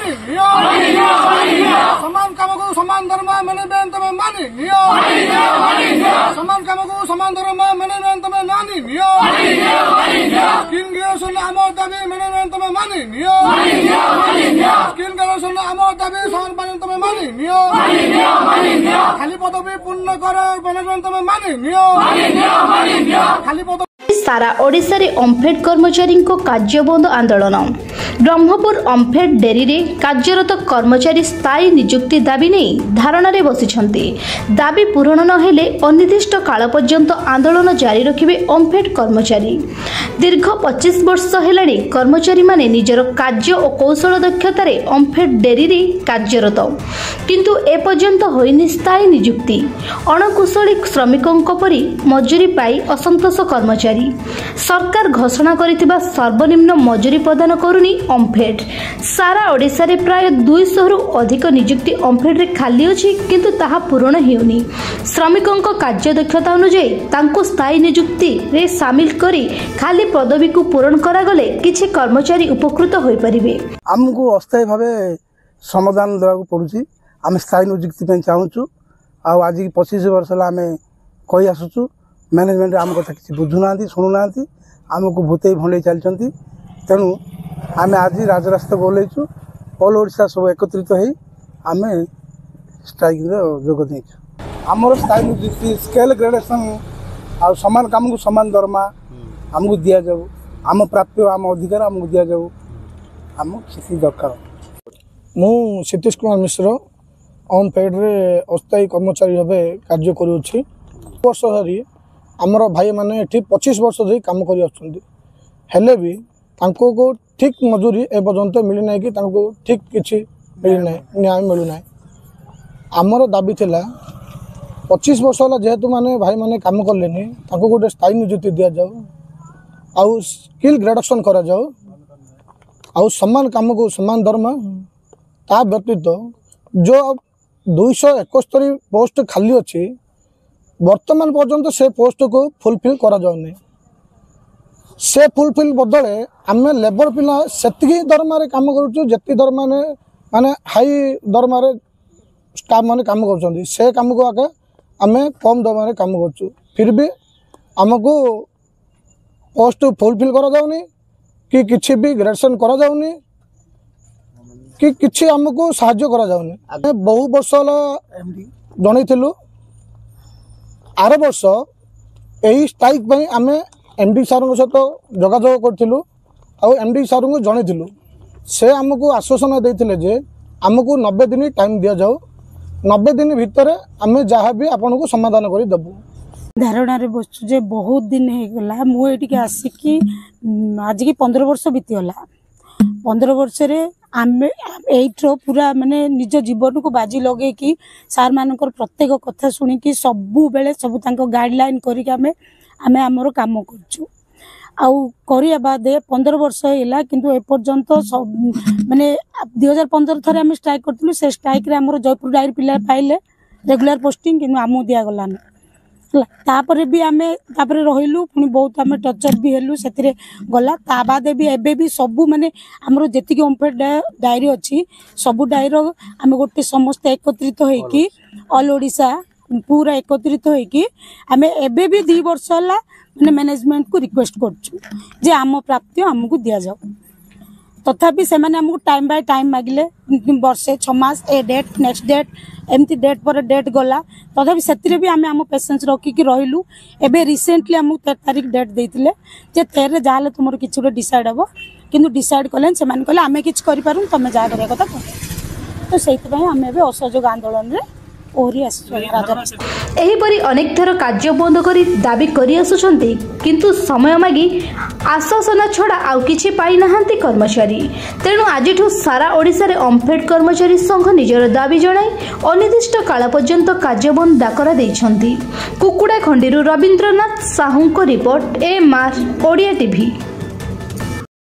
मानि लियो समान काम को समान दरमा मैनेजमेंट तमे मानि लियो समान काम को समान दरमा मैनेजमेंट तमे मानि लियो स्किल ग्रेजुएशन आमर दाबी मैनेजमेंट तमे मानि लियो स्किल ग्रेजुएशन आमर दाबी समान पालन तमे मानि लियो खाली पदवी पूर्ण कर मैनेजमेंट तमे मानि लियो खाली पदवी सारा ओडिशा रे ओम्फेड कर्मचारी कार्य बंद आंदोलन ब्रह्मपुर ओम्फेड डेरी रे कार्यरत कर्मचारी स्थायी नियुक्ति दाबी नहीं धारणा रे बसिछंती दाबी पूरण न हेले अनिर्दिष्ट काल पर्यंत आंदोलन जारी रखिबे ओम्फेड कर्मचारी दीर्घ 25 वर्ष हेलाणी कर्मचारी माने निजर कार्य और कौशल दक्षता रे ओम्फेड डेरी रे कार्यरत किंतु ए पर्यंत होइनि स्थायी नियुक्ति अणकुशली श्रमिकों परी मजूरी पाई असंतोष कर्मचारी सरकार घोषणा करिथिबा सर्वनिम्न मजूरी प्रदान करुनी ओम्फेड सारा ओडिशा रे प्राय 200 रु अधिक नियुक्ति ओम्फेड रे खाली अछि किंतु ताहा पूर्ण हेउनी श्रमिकों कार्य दक्षता अनुसार तांको स्थायी नियुक्ति रे शामिल करी खाली पदवी को पूर्ण करा गले किछि कर्मचारी उपकृत होई परिबे हमको अस्थायी भाबे समाधान देबा को पड़ुछि हम स्थायी नियुक्ति पे चाहूछु आ आज 25 वर्ष ला हमें कहि आसुछु मैनेजमेंट आम कथा किसी बुझुना शुणुना आमको भूतई भंडे चलती तेणु आम आज राजरास्ता को ओल्लैचु ऑल ओडिशा सब एकत्रित हो आम स्ट्राइक जोग देचु आमर स्थायी नियुक्ति स्केल ग्रेडेशन आ समान काम को समान दरमा आमको दि जाऊ आम प्राप्य आम अधिकार आमको दि जाऊ आम से दरकार मु सतीश कुमार मिश्र ओम्फेड रे अस्थायी कर्मचारी भाव कार्य करुँच वर्ष धरी आमर भाई मैंने 25 वर्ष धरी काम कर ठीक मजूरी एपर्यंत मिली ना कि ठीक किसी मिलना न्याय मिलूना आमर दाबी थिला 25 वर्ष है जेहेतु माने भाई मैंने काम कले गोटे स्थायी नियुक्ति दि जाऊ आउ स्किल ग्रेडेशन करा जाऊ आउ समान काम को समान दरमा ता व्यतीत जो 271 पोस्ट खाली अच्छी वर्तमान पर्यंत से पोस्ट को फुलफिल करा जाउनी से फुलफिल बदले आम लेबर पिला सेतिकी दरमा रे काम करूछु जेति दरमा ने माने हाई दरमा रे स्टाफ माने काम करूछंदी से काम को आके आमे कम दरमा रे काम करूछु फिर भी हमको पोस्ट फुलफिल करा जाउनी कि किछि भी ग्रेजुएशन करा जाउनी कि किछि हमको सहायता करा जाउनी बहु वर्ष जणैथिलु आर वर्ष यही स्ट्राइक आम एमडी सार सहित जोगाजोग करूँ एमडी सार को जनइलु से आमको आश्वासन देते जे आमको 90 दिन टाइम दि जाऊ 90 दिन भितर आम जहाँ भी आपन को समाधान कर देबू धारणा रे बसु जे बहुत दिन हो गला मुझे आसिकी आज की 15 वर्ष बीतीगला 15 वर्ष रे आमे एइट्रो पूरा माने निज जीवन को बाजी लगे कि सार मानकर प्रत्येक कथा शुणी कि सबु बेले सब तांको गाइडलाइन करी आमे आमे हमरो काम करछु आउ करिया बाद 15 वर्ष हैला किंतु ए पर्यंत सब माने 2015 थरे आमे स्ट्राइक करथिलु से स्ट्राइक रे हमरो जयपुर डायरी पिला पाइले रेगुलर पोस्टिंग किंतु आमु दिया गला न तापरे भी आमे तापरे रहिलु पुनी बहुत आमे टचर भी हेलु सेतिरे गला ता बाद भी एबे भी सबु माने हमरो जेति कि ओम्फेड डायरी अछि सबु डायरी आमे गोटे समस्त एकत्रित होई कि ऑल ओडिशा पूरा एकत्रित होई कि आमे एबे भी 2 वर्ष होला माने मैनेजमेंट को रिक्वेस्ट करछु जे आम प्राप्ति हमको दिया जाऊ तथापि से माने हमको टाइम बाय टाइम मागिले वर्षे 6 मास ए डेट नेक्स्ट डेट एमती डेट पर डेट गला तथापि सेतिरे भी आमे हम पेशेंस रखी कि रहिलु एबे रिसेंटली हमको 13 तारिख डेट देइतिले जे 13 रे जाले तुमरो किछु डिसाइड हबो किंतु डिसाइड कलेन से माने कहले आमे किछ करि पारुन तमे जा करे कथा तो सेति भाई आमे एबे असहयोग आंदोलन रे एहीपरि अनेक थर कार्य बंद करी दाबी करी आसुछंती किंतु समय मागी आश्वासन छड़ा आउ किछि पाई नाहंती कर्मचारी तेणु आजिठु सारा ओडिशा रे ओम्फेड कर्मचारी संघ निजर दाबी जणाई अनिर्दिष्ट काल पर्यंत कार्य बंद डाकरा दैछंती कुकुडा खंडीरु रविंद्रनाथ साहू को रिपोर्ट ए मार ओडिया टीवी।